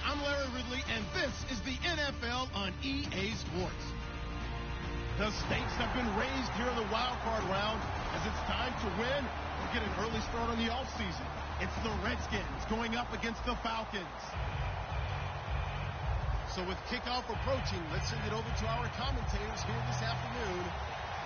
I'm Larry Ridley, and this is the NFL on EA Sports. The stakes have been raised here in the wild card round as it's time to win or get an early start on the offseason. It's the Redskins going up against the Falcons. So with kickoff approaching, let's send it over to our commentators here this afternoon,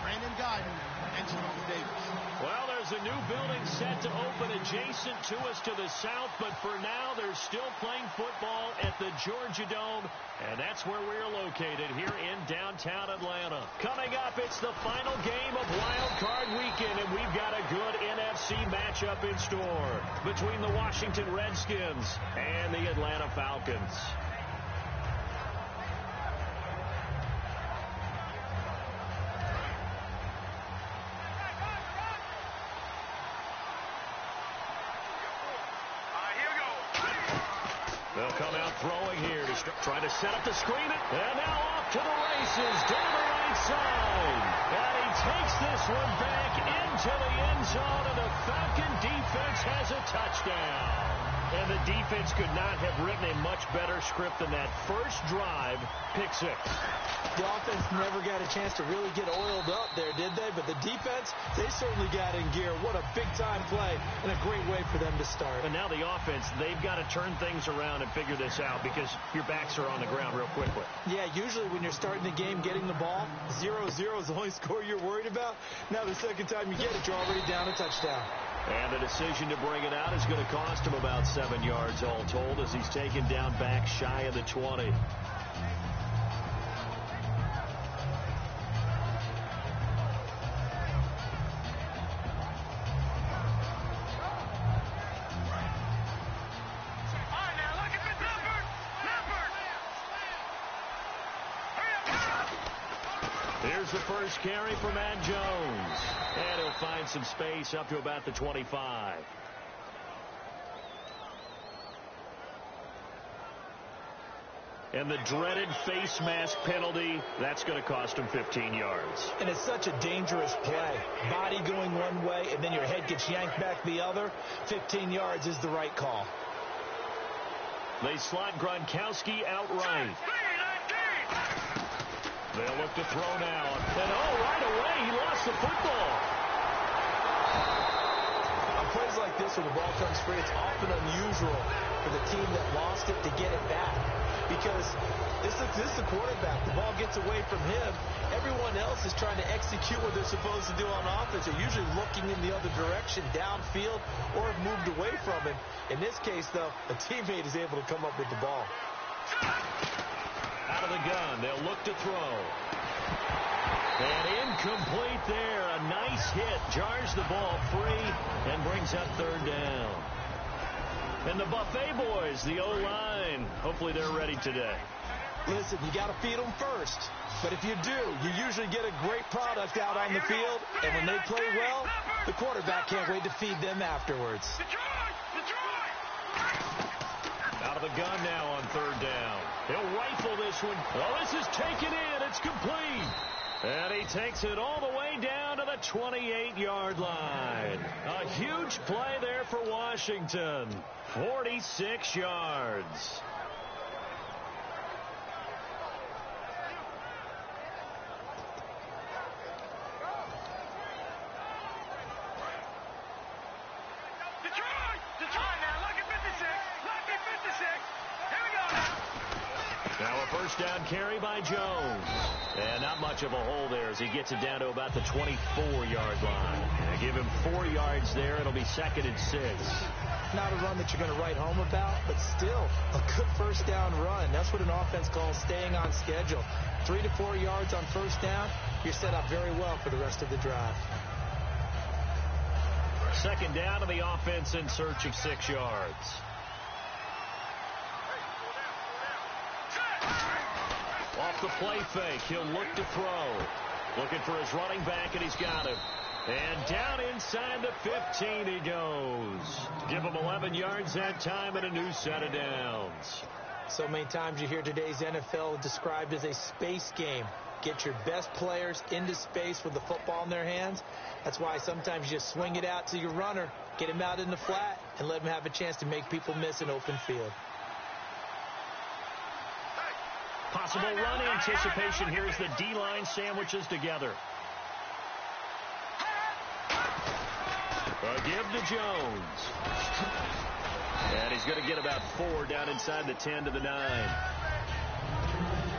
Brandon Guyton and Charles Davis. Well, there's a new building set to open adjacent to us to the south, but for now, they're still playing football at the Georgia Dome, and that's where we're located here in downtown Atlanta. Coming up, it's the final game of Wild Card Weekend, and we've got a good NFC matchup in store between the Washington Redskins and the Atlanta Falcons. They'll come out throwing here to try to set up the screen. And now off to the races down the right side. And he takes this one back into the end zone, and the Falcon defense has a touchdown. And the defense could not have written a much better script than that. First drive, pick six. The offense never got a chance to really get oiled up there, did they? But the defense, they certainly got in gear. What a big-time play and a great way for them to start. And now the offense, they've got to turn things around and figure this out because your backs are on the ground real quickly. Yeah, usually when you're starting the game, getting the ball, 0-0 is the only score you're worried about. Now the second time you get it, you're already down a touchdown. And the decision to bring it out is going to cost him about 7 yards all told as he's taken down back shy of the 20. Here's the first carry for Matt Jones. And he'll find some space up to about the 25. And the dreaded face mask penalty, that's going to cost him 15 yards. And it's such a dangerous play. Body going one way, and then your head gets yanked back the other. 15 yards is the right call. They slot Gronkowski outright. They'll look to throw now. And right away, he lost the football. On plays like this, when the ball comes free, it's often unusual for the team that lost it to get it back. Because this is the quarterback. The ball gets away from him. Everyone else is trying to execute what they're supposed to do on offense. They're usually looking in the other direction, downfield, or have moved away from him. In this case, though, a teammate is able to come up with the ball. Out of the gun, they'll look to throw. And incomplete there. A nice hit. Jars the ball free and brings up third down. And the Buffet boys, the O-line, hopefully they're ready today. Listen, you got to feed them first. But if you do, you usually get a great product out on the field. And when they play well, the quarterback can't wait to feed them afterwards. Out of the gun now on third down. He'll rifle this one. Oh, this is taken in. It's complete. And he takes it all the way down to the 28-yard line. A huge play there for Washington. 46 yards. Now a first down carry by Jones. And not much of a hole there as he gets it down to about the 24-yard line. And give him 4 yards there. It'll be 2nd and 6. Not a run that you're going to write home about, but still a good first down run. That's what an offense calls staying on schedule. 3 to 4 yards on first down, you're set up very well for the rest of the drive. Second down to the offense in search of 6 yards. Off the play fake, he'll look to throw. Looking for his running back, and he's got him. And down inside the 15 he goes. Give him 11 yards that time and a new set of downs. So many times you hear today's NFL described as a space game. Get your best players into space with the football in their hands. That's why sometimes you just swing it out to your runner, get him out in the flat, and let him have a chance to make people miss an open field. Possible run anticipation here as the D-line sandwiches together. A give to Jones. And he's going to get about 4 down inside the 10 to the 9.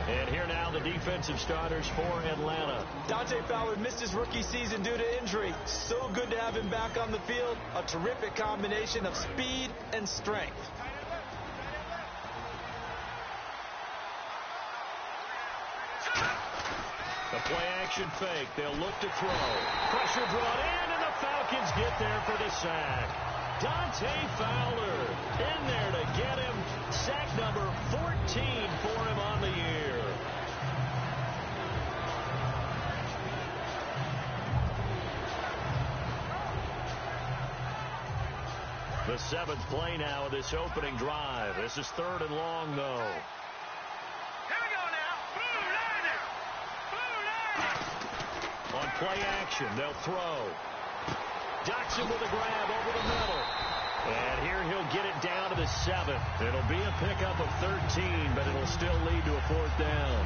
And here now the defensive starters for Atlanta. Dante Fowler missed his rookie season due to injury. So good to have him back on the field. A terrific combination of speed and strength. The play-action fake. They'll look to throw. Pressure brought in, and the Falcons get there for the sack. Dante Fowler in there to get him. Sack number 14 for him on the year. The 7th play now of this opening drive. This is 3rd and long, though. On play action, they'll throw. Dotson with a grab over the middle. And here he'll get it down to the 7. It'll be a pickup of 13, but it'll still lead to a 4th down.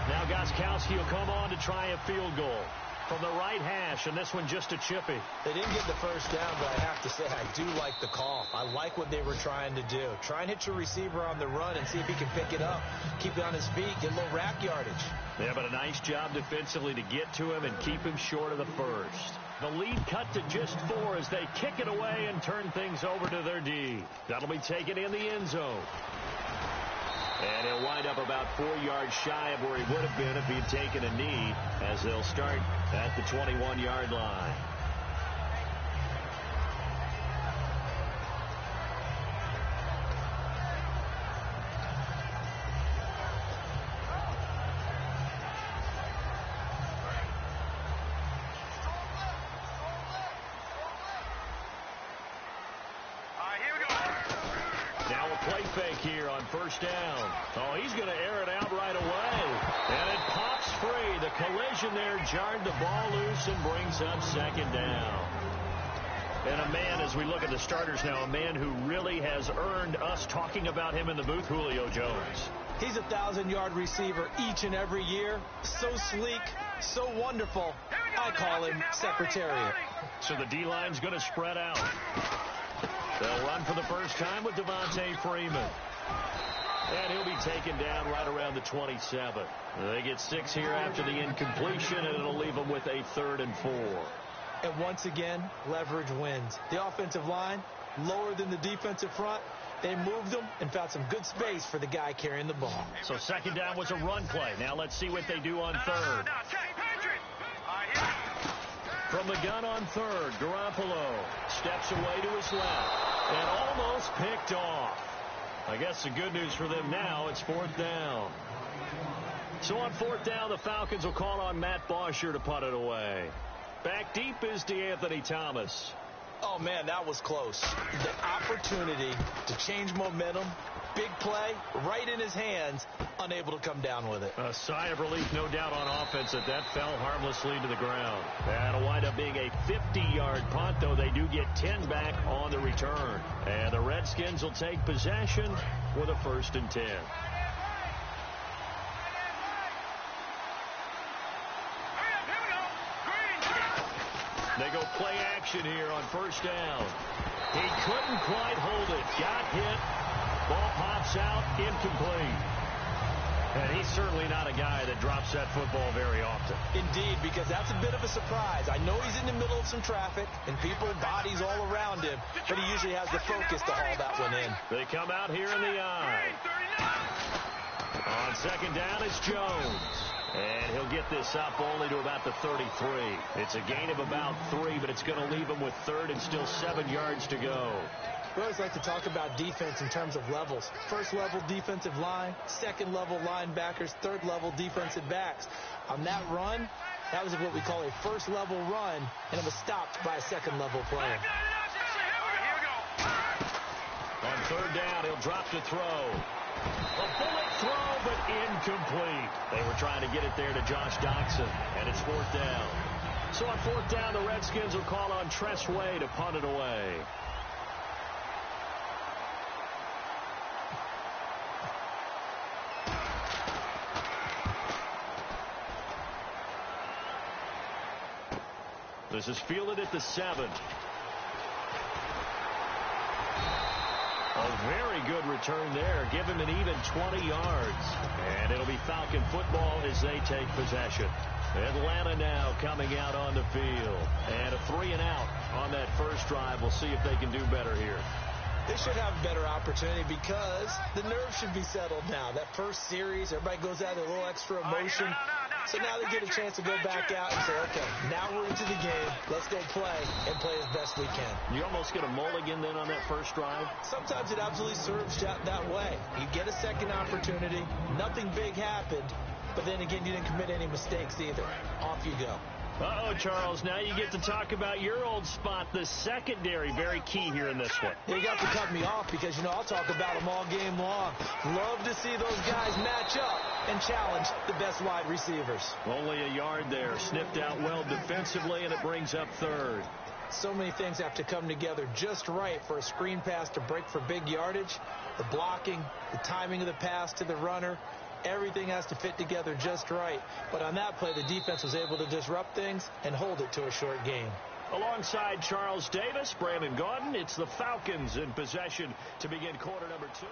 Now Gostkowski will come on to try a field goal from the right hash, and this one just a chippy. They didn't get the first down, but I have to say I do like the call. I like what they were trying to do. Try and hit your receiver on the run and see if he can pick it up, keep it on his feet, get a little rack yardage. Yeah, but a nice job defensively to get to him and keep him short of the first. The lead cut to just 4 as they kick it away and turn things over to their D. That'll be taken in the end zone. And he'll wind up about 4 yards shy of where he would have been if he had taken a knee, as they'll start at the 21-yard line. Here on first down. Oh, he's going to air it out right away. And it pops free. The collision there jarred the ball loose and brings up 2nd down. And a man, as we look at the starters now, a man who really has earned us talking about him in the booth, Julio Jones. He's a 1,000-yard receiver each and every year. So sleek, so wonderful. I call him Secretariat. So the D-line's going to spread out. They'll run for the first time with Devontae Freeman. And he'll be taken down right around the 27. They get 6 here after the incompletion, and it'll leave them with a 3rd and 4. And once again, leverage wins. The offensive line, lower than the defensive front. They moved them and found some good space for the guy carrying the ball. So 2nd down was a run play. Now let's see what they do on 3rd. From the gun on 3rd, Garoppolo steps away to his left and almost picked off. I guess the good news for them now, it's 4th down. So on 4th down, the Falcons will call on Matt Bosher to punt it away. Back deep is DeAnthony Thomas. Oh, man, that was close. The opportunity to change momentum, big play, right in his hands, unable to come down with it. A sigh of relief, no doubt, on offense that fell harmlessly to the ground. That'll wind up being a 50-yard punt, though they do get 10 back on the return. And the Redskins will take possession with a 1st and 10. They go play action here on 1st down. He couldn't quite hold it. Got hit. Ball pops out, incomplete. And he's certainly not a guy that drops that football very often. Indeed, because that's a bit of a surprise. I know he's in the middle of some traffic and people, bodies all around him, but he usually has the focus to haul that one in. They come out here in the eye. On 2nd down, it's Jones. And he'll get this up only to about the 33. It's a gain of about 3, but it's going to leave him with 3rd and still 7 yards to go. We always like to talk about defense in terms of levels. 1st level defensive line, 2nd level linebackers, 3rd level defensive backs. On that run, that was what we call a 1st level run, and it was stopped by a 2nd level player. On 3rd down, he'll drop to throw. A bullet throw, but incomplete. They were trying to get it there to Josh Dotson, and it's 4th down. So on 4th down, the Redskins will call on Tress Way to punt it away. This is fielded at the 7. A very good return there. Give him an even 20 yards. And it'll be Falcon football as they take possession. Atlanta now coming out on the field. And a 3-and-out on that first drive. We'll see if they can do better here. They should have a better opportunity because the nerves should be settled now. That first series, everybody goes out with a little extra emotion. So now they get a chance to go back out and say, okay, now we're into the game. Let's go play and play as best we can. You almost get a mulligan then on that first drive? Sometimes it absolutely serves that way. You get a second opportunity. Nothing big happened. But then again, you didn't commit any mistakes either. Off you go. Uh-oh, Charles, now you get to talk about your old spot, the secondary. Very key here in this one. You got to cut me off because, I'll talk about them all game long. Love to see those guys match up and challenge the best wide receivers. Only a yard there. Snipped out well defensively, and it brings up third. So many things have to come together just right for a screen pass to break for big yardage. The blocking, the timing of the pass to the runner. Everything has to fit together just right. But on that play, the defense was able to disrupt things and hold it to a short game. Alongside Charles Davis, Brandon Gaudin, it's the Falcons in possession to begin quarter number 2.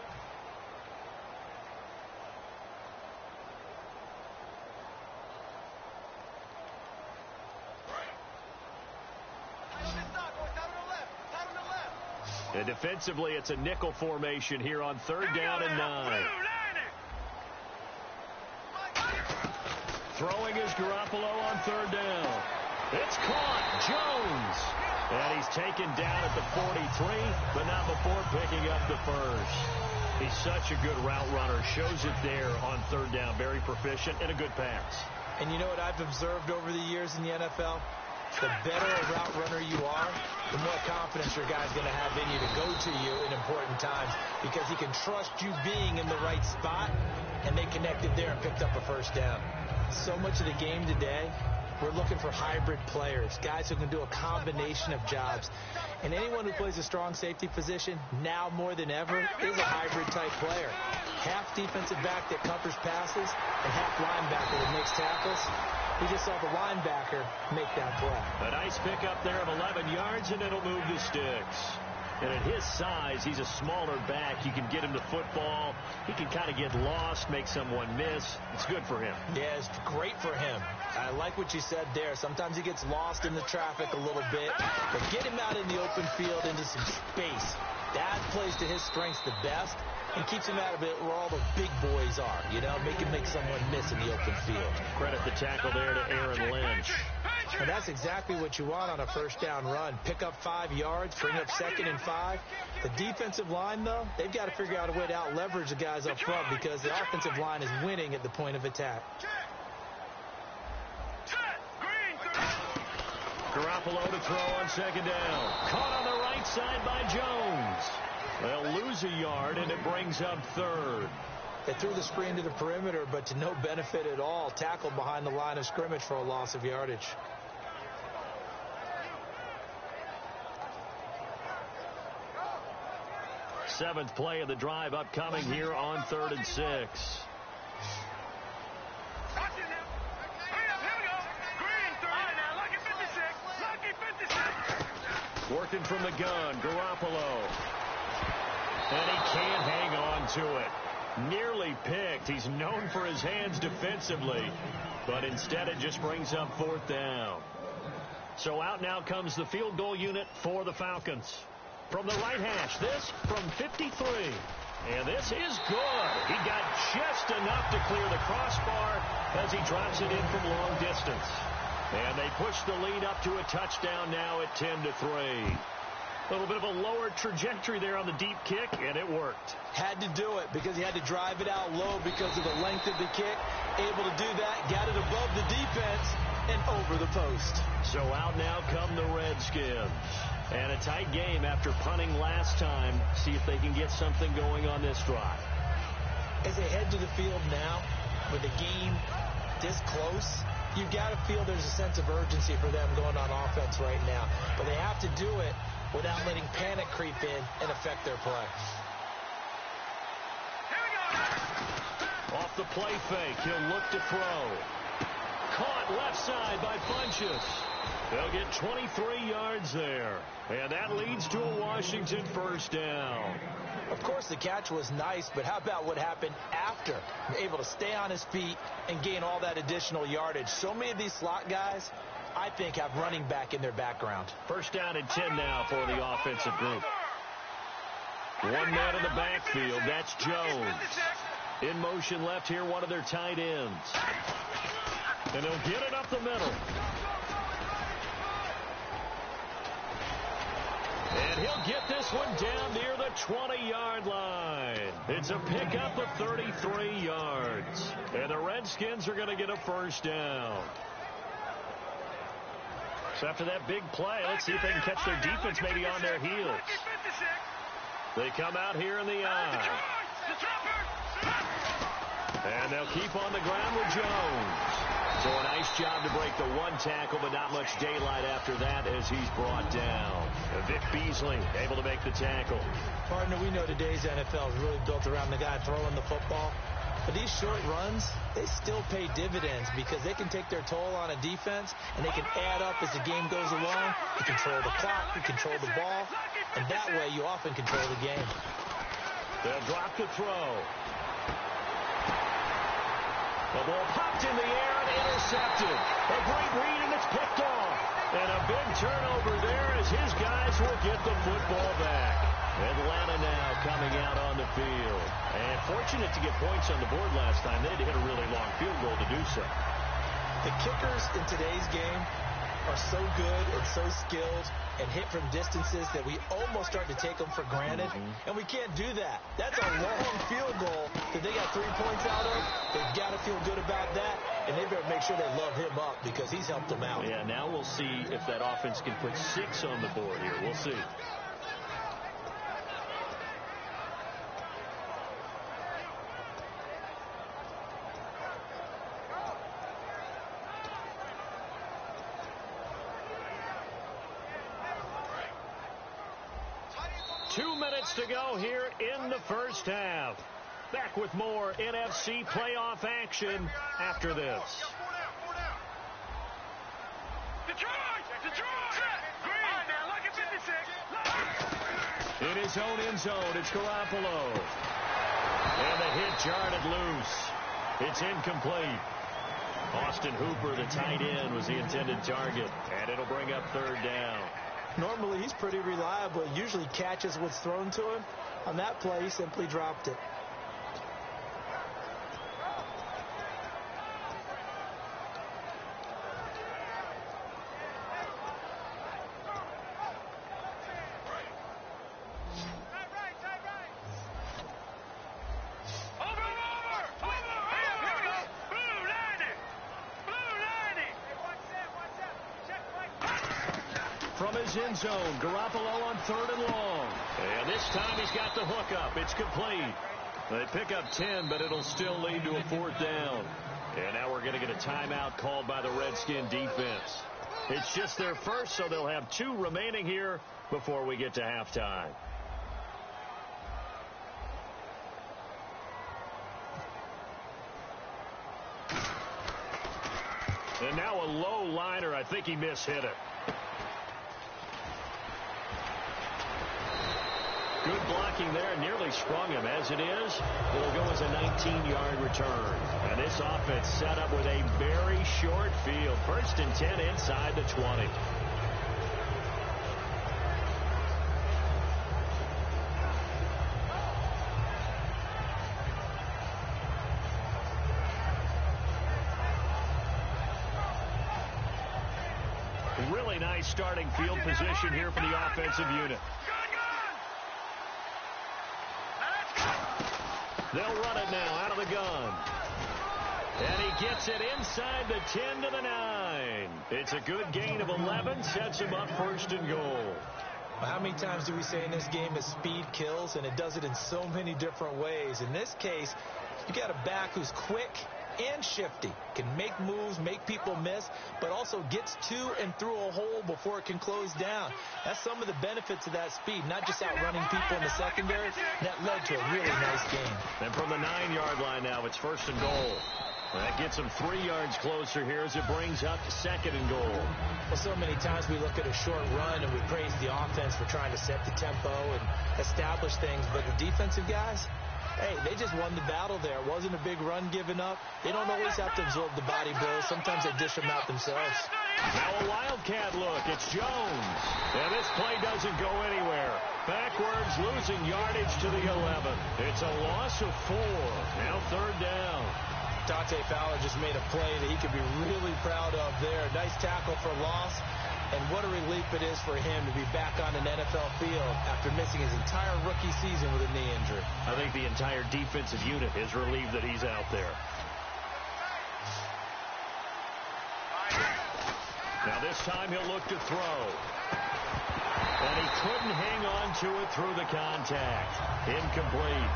And defensively, it's a nickel formation here on 3rd down and 9. Throwing is Garoppolo on 3rd down. It's caught. Jones. And he's taken down at the 43, but not before picking up the first. He's such a good route runner. Shows it there on 3rd down. Very proficient and a good pass. And you know what I've observed over the years in the NFL? The better a route runner you are, the more confidence your guy's going to have in you to go to you in important times because he can trust you being in the right spot, and they connected there and picked up a first down. So much of the game today, we're looking for hybrid players, guys who can do a combination of jobs. And anyone who plays a strong safety position, now more than ever, is a hybrid-type player. Half defensive back that covers passes and half linebacker that makes tackles. We just saw the linebacker make that play. A nice pickup there of 11 yards, and it'll move the sticks. And at his size, he's a smaller back. You can get him the football. He can kind of get lost, make someone miss. It's good for him. Yeah, it's great for him. I like what you said there. Sometimes he gets lost in the traffic a little bit. But get him out in the open field into some space. That plays to his strengths the best and keeps him out of it where all the big boys are. Make him make someone miss in the open field. Credit the tackle there to Aaron Lynch. And that's exactly what you want on a first down run. Pick up 5 yards, bring up 2nd and 5. The defensive line, though, they've got to figure out a way to out-leverage the guys up front because the offensive line is winning at the point of attack. Garoppolo to throw on 2nd down. Caught on the right side by Jones. They'll lose a yard, and it brings up 3rd. They threw the screen to the perimeter, but to no benefit at all. Tackled behind the line of scrimmage for a loss of yardage. Seventh play of the drive upcoming here on 3rd and 6. Working from the gun, Garoppolo. And he can't hang on to it. Nearly picked. He's known for his hands defensively, but instead it just brings up 4th down. So out now comes the field goal unit for the Falcons. From the right hash, this from 53. And this is good. He got just enough to clear the crossbar as he drops it in from long distance. And they push the lead up to a touchdown now at 10-3. A little bit of a lower trajectory there on the deep kick, and it worked. Had to do it because he had to drive it out low because of the length of the kick. Able to do that, got it above the defense and over the post. So out now come the Redskins. And a tight game after punting last time. See if they can get something going on this drive. As they head to the field now, with the game this close, you've got to feel there's a sense of urgency for them going on offense right now. But they have to do it without letting panic creep in and affect their play. Off the play fake, he'll look to throw. Caught left side by Funchess. They'll get 23 yards there. And that leads to a Washington first down. Of course, the catch was nice, but how about what happened after? Able to stay on his feet and gain all that additional yardage. So many of these slot guys, I think, have running back in their background. First down and 10 now for the offensive group. One man in the backfield. That's Jones. In motion left here, one of their tight ends. And they'll get it up the middle. And he'll get this one down near the 20-yard line. It's a pickup of 33 yards. And the Redskins are going to get a first down. So after that big play, let's see if they can catch their defense maybe on their heels. They come out here in the eye. And they'll keep on the ground with Jones. So a nice job to break the one tackle, but not much daylight after that as he's brought down. Vic Beasley able to make the tackle. Partner, we know today's NFL is really built around the guy throwing the football. But these short runs, they still pay dividends because they can take their toll on a defense, and they can add up as the game goes along. You control the clock, you control the ball, and that way you often control the game. They'll drop the throw. The ball popped in the air and intercepted. A great read, and it's picked off. And a big turnover there as his guys will get the football back. Atlanta now coming out on the field. And fortunate to get points on the board last time. They had to hit a really long field goal to do so. The kickers in today's game are so good and so skilled and hit from distances that we almost start to take them for granted. And we can't do that. That's a long field goal that they got 3 points out of. They've got to feel good about that. And they better make sure they love him up because he's helped them out. Yeah, now we'll see if that offense can put 6 on the board here. We'll see. To go here in the first half. Back with more NFC playoff action after this. In his own end zone, it's Garoppolo. And the hit jarred loose. It's incomplete. Austin Hooper, the tight end, was the intended target. And it'll bring up third down. Normally, he's pretty reliable. He usually catches what's thrown to him. On that play, he simply dropped it. End zone. Garoppolo on third and long. And this time he's got the hook up. It's complete. They pick up 10, but it'll still lead to a fourth down. And now we're going to get a timeout called by the Redskin defense. It's just their first, so they'll have 2 remaining here before we get to halftime. And now a low liner. I think he mishit it. Good blocking there, nearly sprung him. As it is, it'll go as a 19-yard return. And this offense set up with a very short field. First and 10 inside the 20. Really nice starting field position here for the offensive unit. They'll run it now out of the gun. And he gets it inside the 10 to the 9. It's a good gain of 11. Sets him up first and goal. Well, how many times do we say in this game is speed kills, and it does it in so many different ways. In this case, you got a back who's quick and shifty, can make moves, make people miss, but also gets to and through a hole before it can close down. That's some of the benefits of that speed, not just outrunning people in the secondary. That led to a really nice game. And from the 9-yard line now, it's first and goal. That gets him 3 yards closer here as it brings up 2nd and goal. Well, so many times we look at a short run and we praise the offense for trying to set the tempo and establish things, but the defensive guys, hey, they just won the battle there. It wasn't a big run given up. They don't always have to absorb the body blows. Sometimes they dish them out themselves. Now a Wildcat look. It's Jones. And this play doesn't go anywhere. Backwards, losing yardage to the 11. It's a loss of 4. Now 3rd down. Dante Fowler just made a play that he could be really proud of there. Nice tackle for loss. And what a relief it is for him to be back on an NFL field after missing his entire rookie season with a knee injury. I think the entire defensive unit is relieved that he's out there. Now this time he'll look to throw. And he couldn't hang on to it through the contact. Incomplete.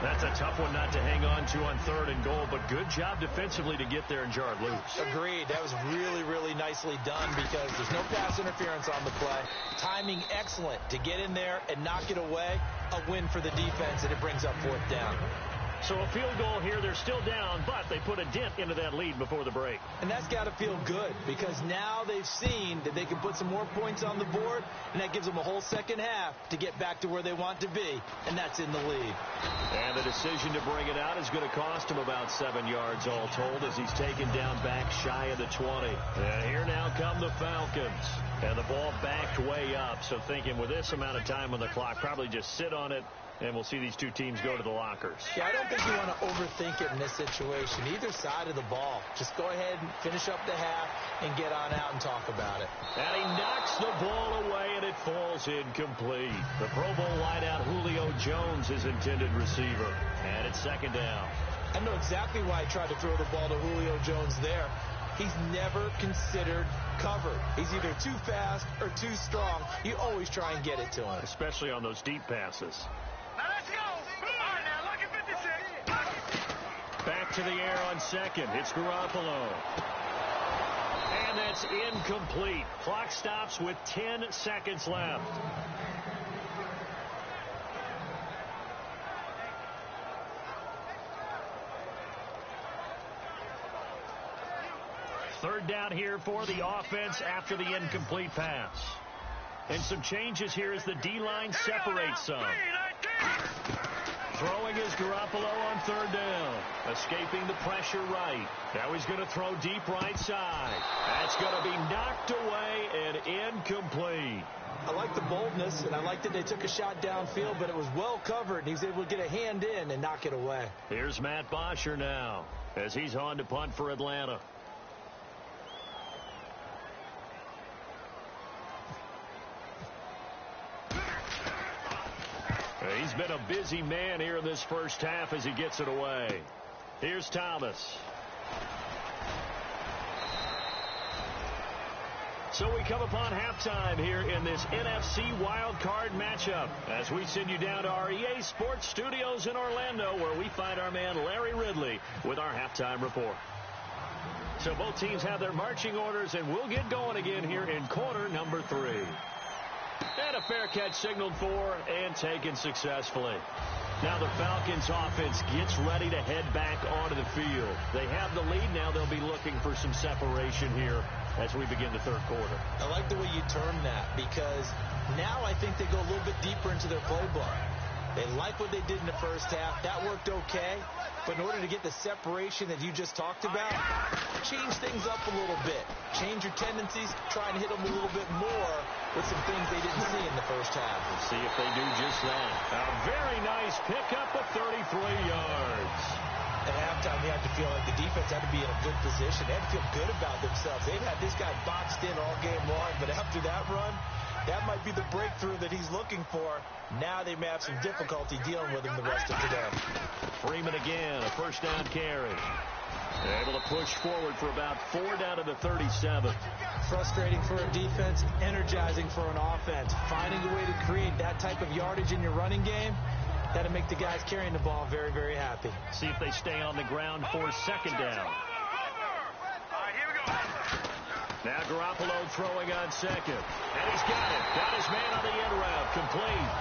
That's a tough one not to hang on to on 3rd and goal, but good job defensively to get there and jar it loose. Agreed. That was really, really nicely done because there's no pass interference on the play. Timing excellent to get in there and knock it away. A win for the defense, and it brings up 4th down. So a field goal here. They're still down, but they put a dent into that lead before the break. And that's got to feel good because now they've seen that they can put some more points on the board, and that gives them a whole second half to get back to where they want to be, and that's in the lead. And the decision to bring it out is going to cost him about 7 yards all told as he's taken down back shy of the 20. And here now come the Falcons. And the ball backed way up, so thinking with this amount of time on the clock, probably just sit on it. And we'll see these two teams go to the lockers. Yeah, I don't think you want to overthink it in this situation. Either side of the ball. Just go ahead and finish up the half and get on out and talk about it. And he knocks the ball away, and it falls incomplete. The Pro Bowl wideout Julio Jones is intended receiver. And it's 2nd down. I know exactly why I tried to throw the ball to Julio Jones there. He's never considered covered. He's either too fast or too strong. You always try and get it to him. Especially on those deep passes. Let's go. All right, now look at 56. Back to the air on 2nd. It's Garoppolo. And that's incomplete. Clock stops with 10 seconds left. Third down here for the offense after the incomplete pass. And some changes here as the D-line separates some. Throwing is Garoppolo on 3rd down. Escaping the pressure right. Now he's going to throw deep right side. That's going to be knocked away and incomplete. I like the boldness, and I like that they took a shot downfield, but it was well covered. He was able to get a hand in and knock it away. Here's Matt Bosher now as he's on to punt for Atlanta. He's been a busy man here in this first half as he gets it away. Here's Thomas. So we come upon halftime here in this NFC wildcard matchup as we send you down to our EA Sports Studios in Orlando where we find our man Larry Ridley with our halftime report. So both teams have their marching orders, and we'll get going again here in quarter number 3. And a fair catch signaled for and taken successfully. Now the Falcons offense gets ready to head back onto the field. They have the lead now. They'll be looking for some separation here as we begin the third quarter. I like the way you term that because now I think they go a little bit deeper into their playbook. They like what they did in the first half. That worked okay. But in order to get the separation that you just talked about, change things up a little bit. Change your tendencies. Try and hit them a little bit more with some things they didn't see in the first half. We'll see if they do just that. A very nice pickup of 33 yards. At halftime, you have to feel like the defense had to be in a good position. They had to feel good about themselves. They've had this guy boxed in all game long, but after that run, that might be the breakthrough that he's looking for. Now they may have some difficulty dealing with him the rest of today. Freeman again, a first down carry. Able to push forward for about 4 down to the 37. Frustrating for a defense, energizing for an offense. Finding a way to create that type of yardage in your running game, that'll make the guys carrying the ball very, very happy. See if they stay on the ground for second down. Now Garoppolo throwing on second. And he's got it. Got his man on the end route. Complete.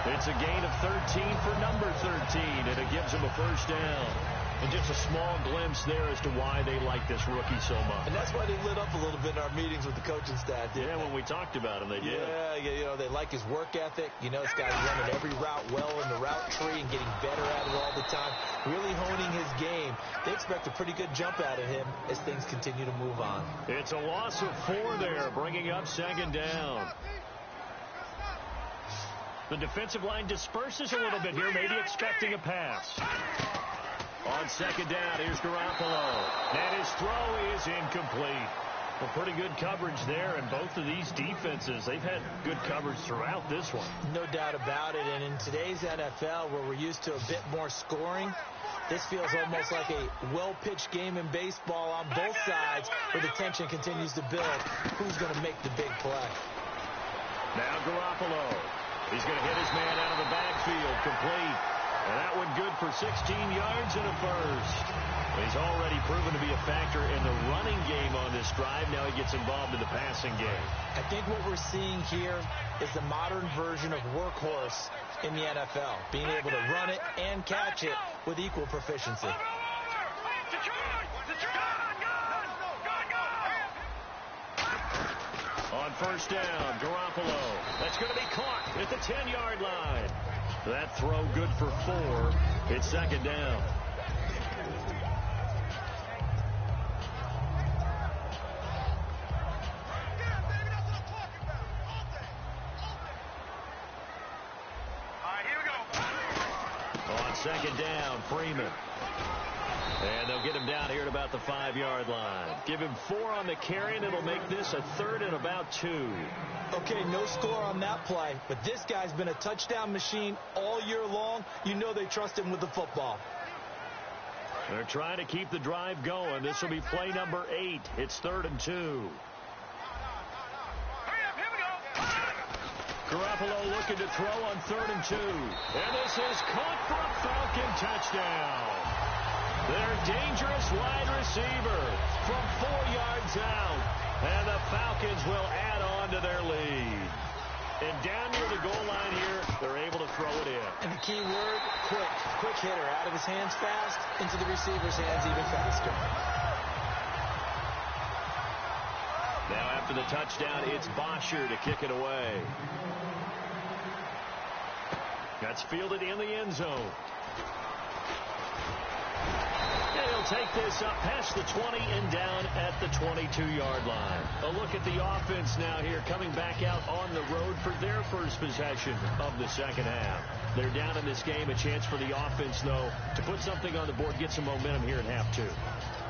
It's a gain of 13 for number 13, and it gives him a first down. And just a small glimpse there as to why they like this rookie so much. And that's why they lit up a little bit in our meetings with the coaching staff. Yeah, when we talked about him, they did. Yeah, you know, they like his work ethic. You know, this guy's running every route well in the route tree and getting better at it all the time, really honing his game. They expect a pretty good jump out of him as things continue to move on. It's a loss of 4 there, bringing up second down. The defensive line disperses a little bit here, maybe expecting a pass. On second down, here's Garoppolo. And his throw is incomplete. Well, pretty good coverage there, and both of these defenses, they've had good coverage throughout this one. No doubt about it, and in today's NFL, where we're used to a bit more scoring, this feels almost like a well-pitched game in baseball on both sides, where the tension continues to build. Who's going to make the big play? Now Garoppolo. He's going to hit his man out of the backfield, complete. And that one good for 16 yards and a first. He's already proven to be a factor in the running game on this drive. Now he gets involved in the passing game. I think what we're seeing here is the modern version of workhorse in the NFL, being able to run it and catch it with equal proficiency. On first down, Garoppolo. That's going to be caught at the 10-yard line. That throw good for 4. It's second down. On second down, Freeman. And they'll get him down here at about the 5-yard line. Give him 4 on the carry, and it'll make this a 3rd and about 2. Okay, no score on that play, but this guy's been a touchdown machine all year long. You know they trust him with the football. They're trying to keep the drive going. This will be play number 8. It's 3rd and 2. Garoppolo looking to throw on 3rd and 2. And this is caught for a Falcon touchdown. Their dangerous wide receiver from 4 yards out. And the Falcons will add on to their lead. And down near the goal line here, they're able to throw it in. And the key word, quick. Quick hitter. Out of his hands fast, into the receiver's hands even faster. Now after the touchdown, it's Bosher to kick it away. That's fielded in the end zone. And he'll take this up past the 20 and down at the 22-yard line. A look at the offense now here, coming back out on the road for their first possession of the second half. They're down in this game. A chance for the offense, though, to put something on the board, get some momentum here at half 2.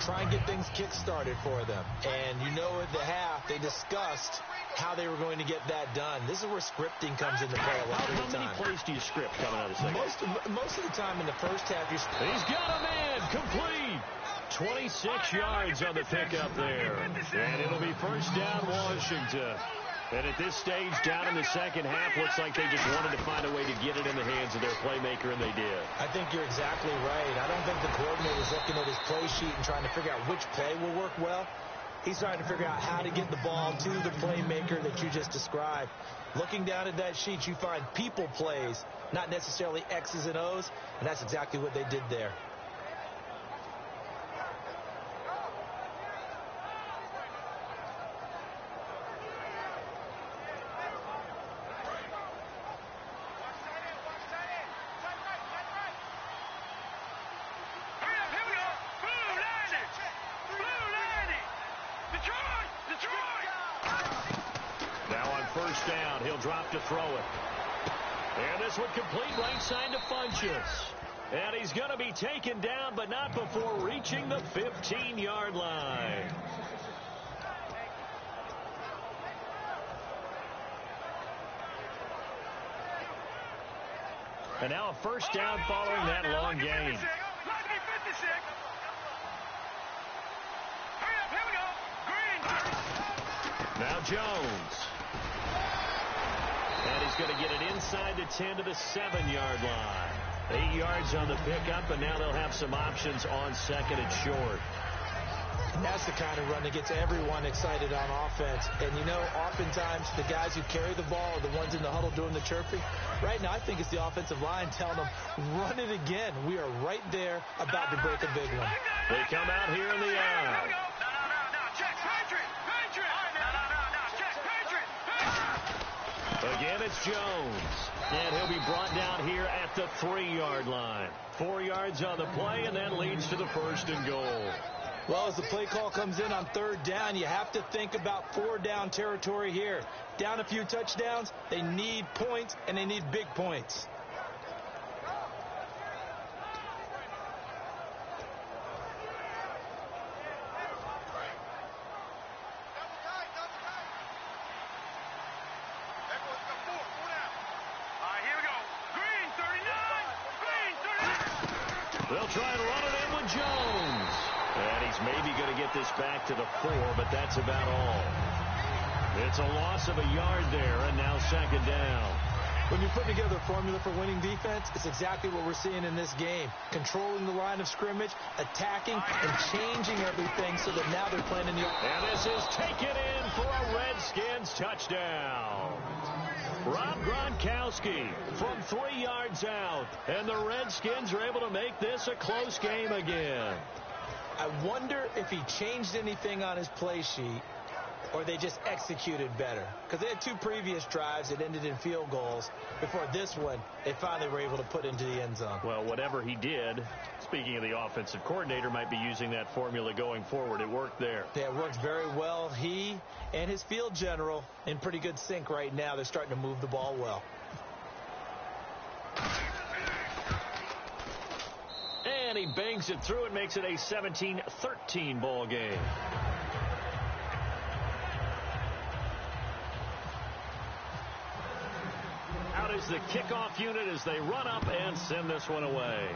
Try and get things kick-started for them. And you know at the half, they discussed how they were going to get that done. This is where scripting comes into play a lot of the time. How many plays do you script coming out of the second? Most of the time in the first half, you're... He's got a man, complete. 26 yards on the pickup there. And it'll be first down, Washington. And at this stage, down in the second half, looks like they just wanted to find a way to get it in the hands of their playmaker, and they did. I think you're exactly right. I don't think the coordinator's looking at his play sheet and trying to figure out which play will work well. He's trying to figure out how to get the ball to the playmaker that you just described. Looking down at that sheet, you find people plays, not necessarily X's and O's, and that's exactly what they did there. Down, he'll drop to throw it. And this one complete right side to Funchess. And he's going to be taken down, but not before reaching the 15-yard line. And now a first down following that long gain. Now Jones. And he's going to get it inside the 10 to the 7-yard line. 8 yards on the pickup, and now they'll have some options on second and short. And that's the kind of run that gets everyone excited on offense. And, you know, oftentimes the guys who carry the ball are the ones in the huddle doing the chirping. Right now, I think it's the offensive line telling them, run it again. We are right there about to break a big one. They come out here in the eye. Again, it's Jones. And he'll be brought down here at the 3-yard line. 4 yards on the play, and that leads to the 1st and goal. Well, as the play call comes in on 3rd down, you have to think about 4-down territory here. Down a few touchdowns, they need points, and they need big points. They'll try and run it in with Jones. And he's maybe going to get this back to the 4, but that's about all. It's a loss of a yard there, and now 2nd down. When you put together a formula for winning defense, it's exactly what we're seeing in this game. Controlling the line of scrimmage, attacking, and changing everything so that now they're playing in the... And this is taken in for a Redskins touchdown. Rob Gronkowski from 3 yards out. And the Redskins are able to make this a close game again. I wonder if he changed anything on his play sheet or they just executed better. Because they had 2 previous drives that ended in field goals. Before this one, they finally were able to put into the end zone. Well, whatever he did, speaking of the offensive coordinator, might be using that formula going forward. It worked there. Yeah, it worked very well. He and his field general in pretty good sync right now. They're starting to move the ball well. And he bangs it through and makes it a 17-13 ball game. Out is the kickoff unit as they run up and send this one away.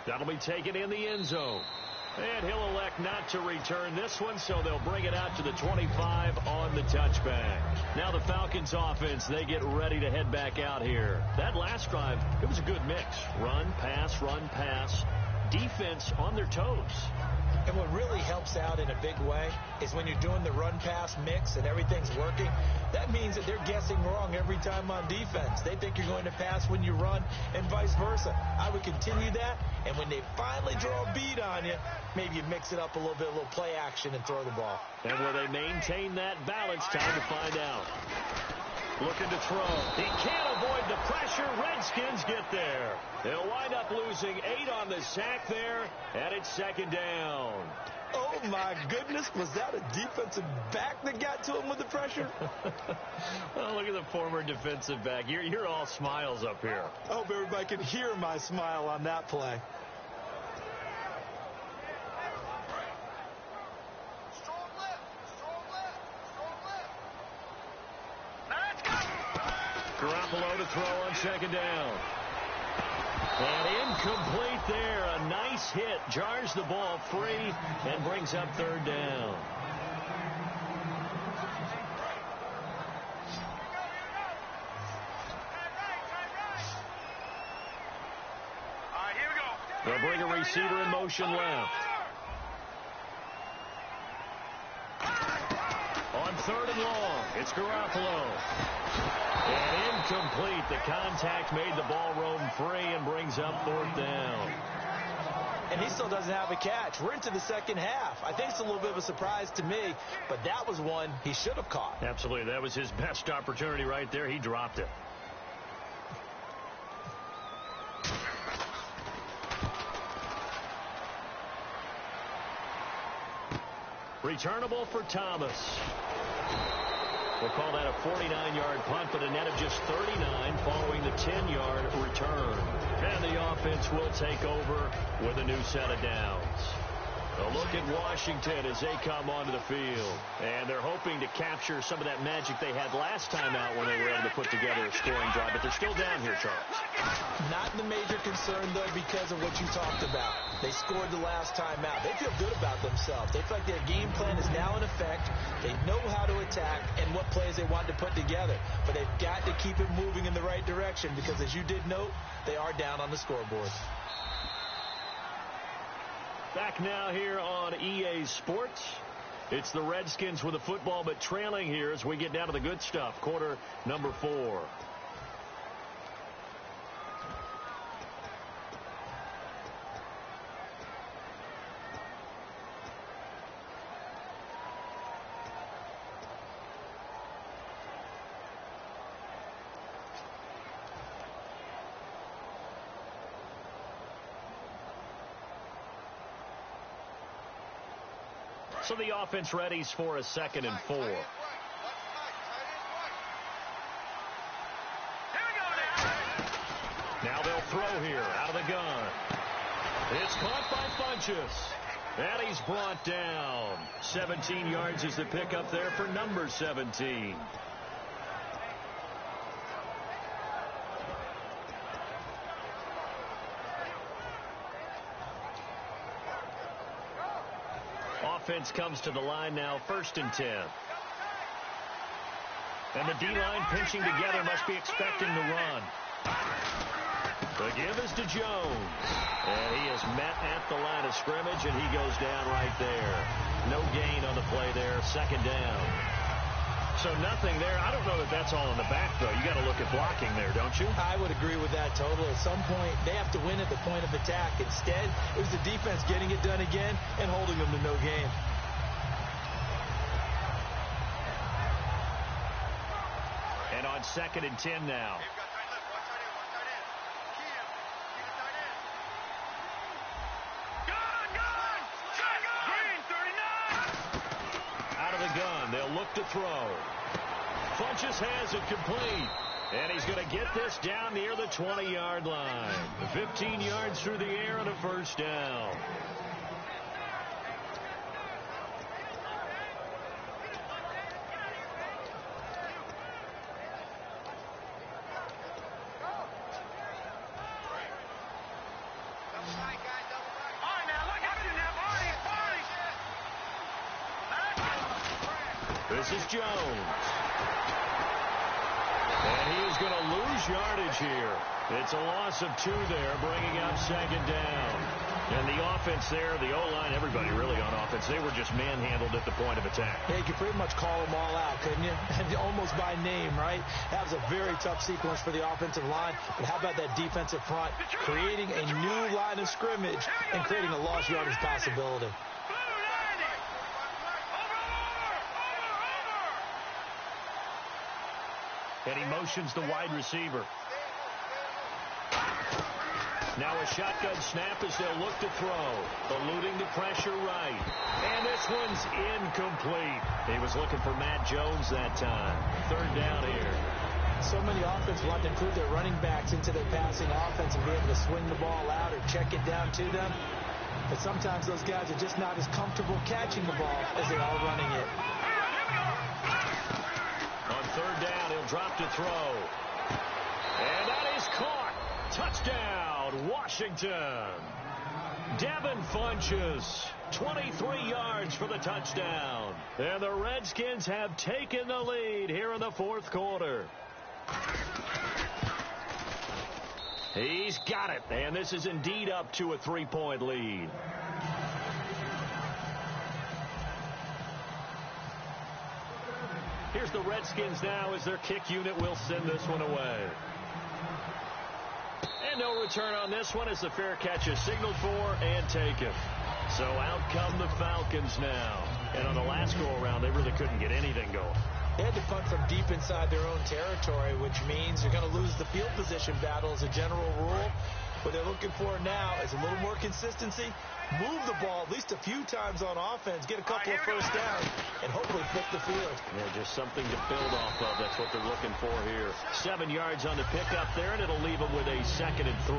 That'll be taken in the end zone. And he'll elect not to return this one, so they'll bring it out to the 25 on the touchback. Now the Falcons offense, they get ready to head back out here. That last drive, it was a good mix. Run, pass, defense on their toes. And what really helps out in a big way is when you're doing the run-pass mix and everything's working, that means that they're guessing wrong every time on defense. They think you're going to pass when you run and vice versa. I would continue that, and when they finally draw a beat on you, maybe you mix it up a little bit, a little play action and throw the ball. And will they maintain that balance? Time to find out. Looking to throw. He can't avoid the pressure. Redskins get there. They'll wind up losing 8 on the sack there, and it's 2nd down. Oh, my goodness. Was that a defensive back that got to him with the pressure? Oh, look at the former defensive back. You're all smiles up here. I hope everybody can hear my smile on that play. Garoppolo to throw on 2nd down. And incomplete there. A nice hit. Jars the ball free and brings up 3rd down. Here we go. They'll bring a receiver in motion left. On 3rd and long, it's Garoppolo. And incomplete. The contact made the ball roam free and brings up 4th down. And he still doesn't have a catch. We're into the 2nd half. I think it's a little bit of a surprise to me, but that was one he should have caught. Absolutely. That was his best opportunity right there. He dropped it. Returnable for Thomas. We'll call that a 49-yard punt, but a net of just 39 following the 10-yard return. And the offense will take over with a new set of downs. A look at Washington as they come onto the field. And they're hoping to capture some of that magic they had last time out when they were able to put together a scoring drive. But they're still down here, Charles. Not the major concern, though, because of what you talked about. They scored the last time out. They feel good about themselves. They feel like their game plan is now in effect. They know how to attack and what plays they want to put together. But they've got to keep it moving in the right direction because, as you did note, they are down on the scoreboard. Back now here on EA Sports. It's the Redskins with the football, but trailing here as we get down to the good stuff. Quarter number 4. So the offense readies for a 2nd and 4. Now they'll throw here out of the gun. It's caught by Funchess. And he's brought down. 17 yards is the pickup there for number 17. Offense comes to the line now, 1st and 10. And the D-line pinching together, must be expecting the run. The give is to Jones. And he is met at the line of scrimmage, and he goes down right there. No gain on the play there, 2nd down. So nothing there. I don't know that that's all in the back, though. You got to look at blocking there, don't you? I would agree with that totally. At some point, they have to win at the point of attack. Instead, it was the defense getting it done again and holding them to no gain. And on 2nd and 10 now. Gun. They'll look to throw. Funchess has it complete. And he's going to get this down near the 20-yard line. 15 yards through the air and a 1st down. This is Jones. And he is going to lose yardage here. It's a loss of 2 there, bringing up 2nd down. And the offense there, the O-line, everybody really on offense, they were just manhandled at the point of attack. Yeah, you could pretty much call them all out, couldn't you? Almost by name, right? That was a very tough sequence for the offensive line. But how about that defensive front creating a new line of scrimmage and creating a lost yardage possibility? And he motions the wide receiver. Now a shotgun snap as they'll look to throw. Eluding the pressure right. And this one's incomplete. He was looking for Matt Jones that time. 3rd down here. So many offenses want to include their running backs into their passing offense and be able to swing the ball out or check it down to them. But sometimes those guys are just not as comfortable catching the ball as they are running it. On 3rd down, he'll drop to throw. And that is caught. Touchdown, Washington. Devin Funchess, 23 yards for the touchdown. And the Redskins have taken the lead here in the 4th quarter. He's got it, and this is indeed up to a 3-point lead. Here's the Redskins now as their kick unit will send this one away. And no return on this one as the fair catch is signaled for and taken. So out come the Falcons now. And on the last go-around, they really couldn't get anything going. They had to punt from deep inside their own territory, which means you're going to lose the field position battle as a general rule. What they're looking for now is a little more consistency, move the ball at least a few times on offense, get a couple of 1st downs, and hopefully flip the field. Yeah, just something to build off of. That's what they're looking for here. 7 yards on the pickup there, and it'll leave them with a 2nd and 3.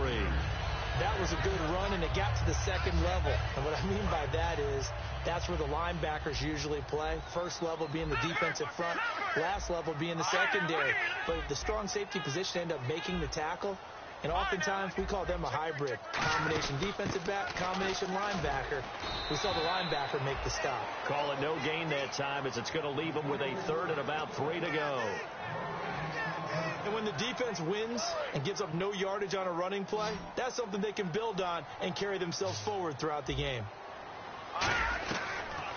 That was a good run, and it got to the 2nd level. And what I mean by that is that's where the linebackers usually play. 1st level being the defensive front, last level being the secondary. But the strong safety position ended up making the tackle. And oftentimes we call them a hybrid. Combination defensive back, combination linebacker. We saw the linebacker make the stop. Call it no gain that time as it's going to leave them with a 3rd and about 3 to go. And when the defense wins and gives up no yardage on a running play, that's something they can build on and carry themselves forward throughout the game.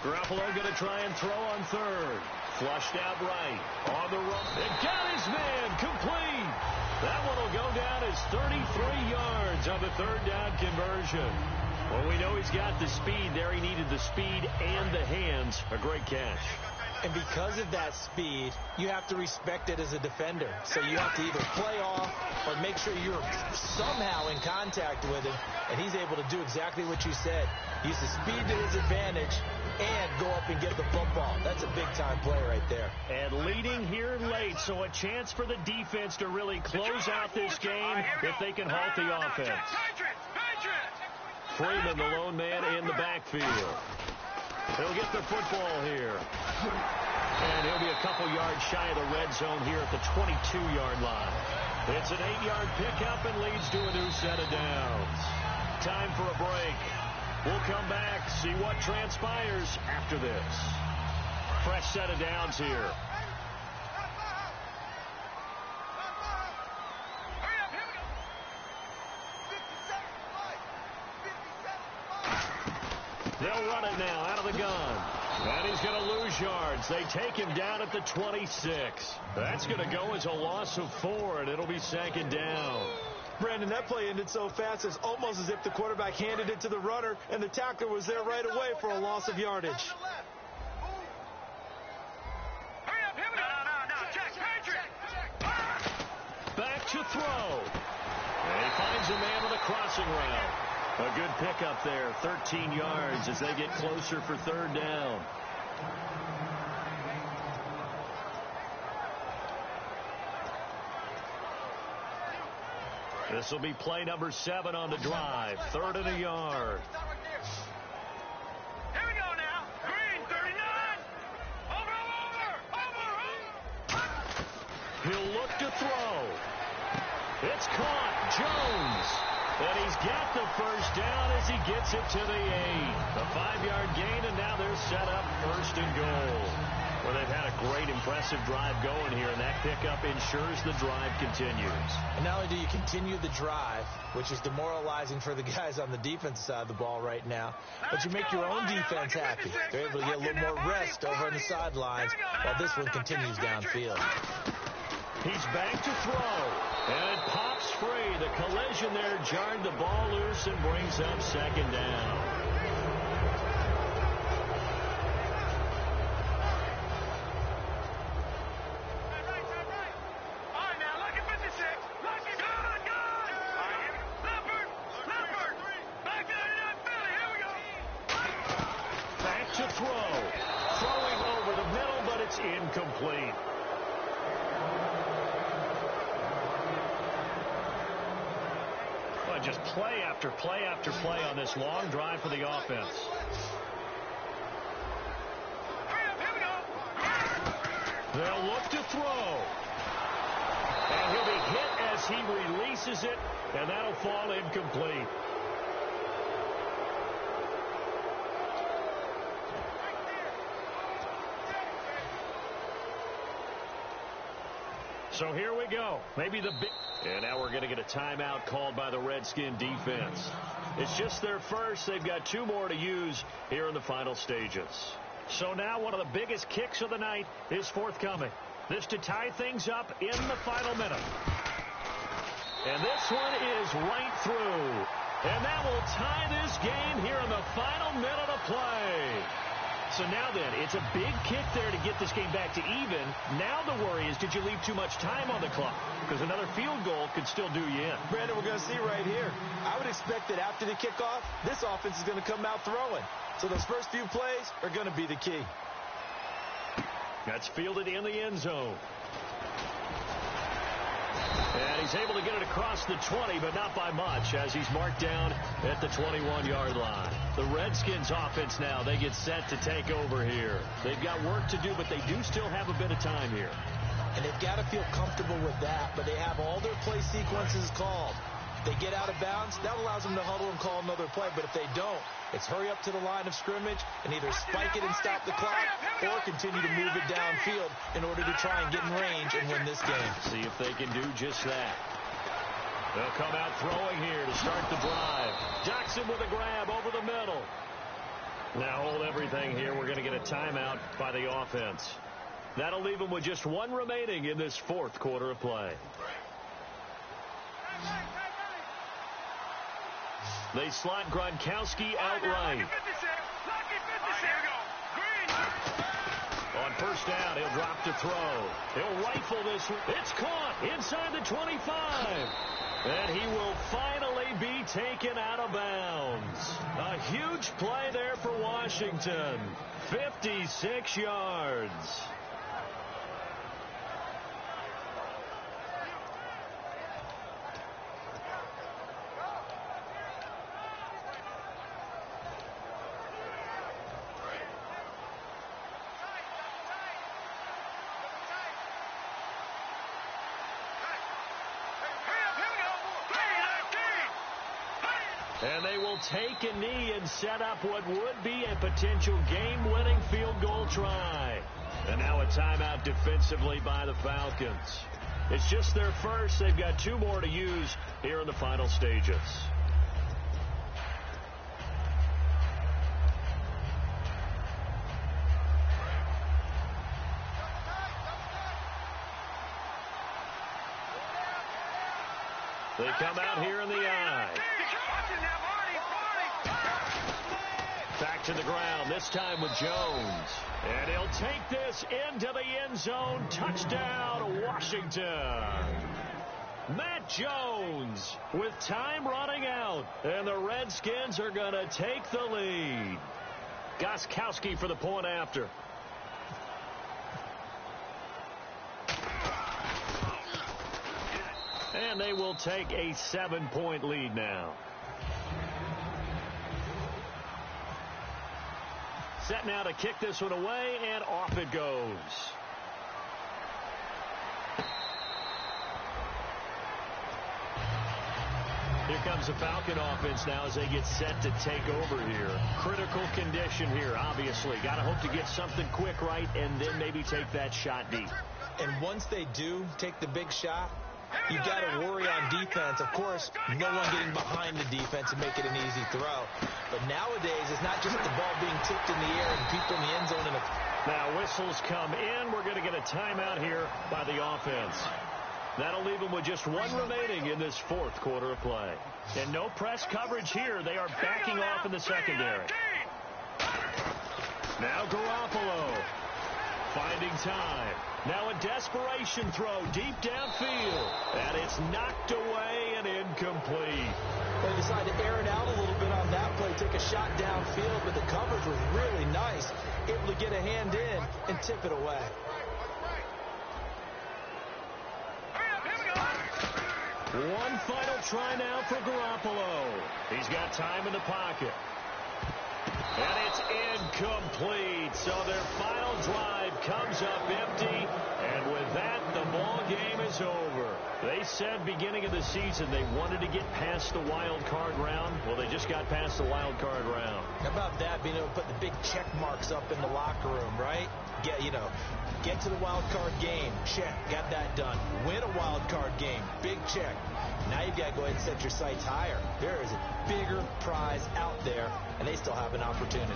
Garoppolo going to try and throw on third. Flushed out right. On the run. It got his man. Complete. That one will go down as 33 yards on the third down conversion. Well, we know he's got the speed there. He needed the speed and the hands. A great catch. And because of that speed, you have to respect it as a defender. So you have to either play off or make sure you're somehow in contact with him. And he's able to do exactly what you said. Use the speed to his advantage and go up and get the football. That's a big-time play right there. And leading here late, so a chance for the defense to really close out this game if they can halt the offense. Freeman, the lone man in the backfield. He'll get the football here. And he'll be a couple yards shy of the red zone here at the 22-yard line. It's an 8-yard pickup and leads to a new set of downs. Time for a break. We'll come back, see what transpires after this. Fresh set of downs here. They'll run it now out of the gun. And he's going to lose yards. They take him down at the 26. That's going to go as a loss of 4, and it'll be second down. Brandon, that play ended so fast, it's almost as if the quarterback handed it to the runner, and the tackler was there right away for a loss of yardage. Back to throw. And he finds a man on the crossing route. A good pickup there, 13 yards as they get closer for third down. This will be play number 7 on the drive. 3rd and a yard. Here we go now. Green, 39. Over. He'll look to throw. It's caught. Jones. And he's got the first down as he gets it to the 8. A 5-yard gain, and now they're set up 1st and goal. Well, they've had a great, impressive drive going here, and that pickup ensures the drive continues. And not only do you continue the drive, which is demoralizing for the guys on the defensive side of the ball right now, but you make your own defense happy. They're able to get a little more rest over on the sidelines while this one continues downfield. He's back to throw, and it pops free. The collision there jarred the ball loose and brings up second down. Incomplete. Well, just play after play after play on this long drive for the offense. They'll look to throw. And he'll be hit as he releases it, and that'll fall incomplete. So here we go. Maybe the big... And now we're going to get a timeout called by the Redskin defense. It's just their first. They've got 2 more to use here in the final stages. So now one of the biggest kicks of the night is forthcoming. This to tie things up in the final minute. And this one is right through. And that will tie this game here in the final minute of play. So now then, it's a big kick there to get this game back to even. Now the worry is, did you leave too much time on the clock? Because another field goal could still do you in. Brandon, we're going to see right here. I would expect that after the kickoff, this offense is going to come out throwing. So those first few plays are going to be the key. That's fielded in the end zone. And he's able to get it across the 20, but not by much, as he's marked down at the 21-yard line. The Redskins offense now, they get set to take over here. They've got work to do, but they do still have a bit of time here. And they've got to feel comfortable with that, but they have all their play sequences called. If they get out of bounds, that allows them to huddle and call another play, but if they don't, it's hurry up to the line of scrimmage and either spike it and stop the clock or continue to move it downfield in order to try and get in range and win this game. See if they can do just that. They'll come out throwing here to start the drive. Jackson with a grab over the middle. Now hold everything here. We're going to get a timeout by the offense. That'll leave them with just one remaining in this fourth quarter of play. They slot Gronkowski out right. On first down, he'll drop to throw. He'll rifle this. It's caught inside the 25. And he will finally be taken out of bounds. A huge play there for Washington. 56 yards. And they will take a knee and set up what would be a potential game-winning field goal try. And now a timeout defensively by the Falcons. It's just their first. They've got 2 more to use here in the final stages. They come out here in the eye. Back to the ground, this time with Jones. And he'll take this into the end zone. Touchdown, Washington. Matt Jones with time running out. And the Redskins are going to take the lead. Gronkowski for the point after. And they will take a 7-point lead now. Set now to kick this one away, and off it goes. Here comes the Falcon offense now as they get set to take over here. Critical condition here, obviously. Got to hope to get something quick right and then maybe take that shot deep. And once they do take the big shot, you got to worry on defense. Of course, no one getting behind the defense and make it an easy throw. But nowadays, it's not just the ball being tipped in the air and people in the end zone. Now whistles come in. We're going to get a timeout here by the offense. That'll leave them with just 1 remaining in this fourth quarter of play. And no press coverage here. They are backing off in the secondary. Now Garoppolo finding time. Now a desperation throw deep downfield. And it's knocked away and incomplete. They decided to air it out a little bit on that play, take a shot downfield, but the coverage was really nice. Able to get a hand in and tip it away. One final try now for Garoppolo. He's got time in the pocket. And it's incomplete. So their final drive comes up empty. And with that, the ball game is over. They said beginning of the season they wanted to get past the wild card round. Well, they just got past the wild card round. How about that, being able to put the big check marks up in the locker room, right? Get to the wild card game. Check. Got that done. Win a wild card game. Big check. Now you've got to go ahead and set your sights higher. There is a bigger prize out there, and they still have an opportunity.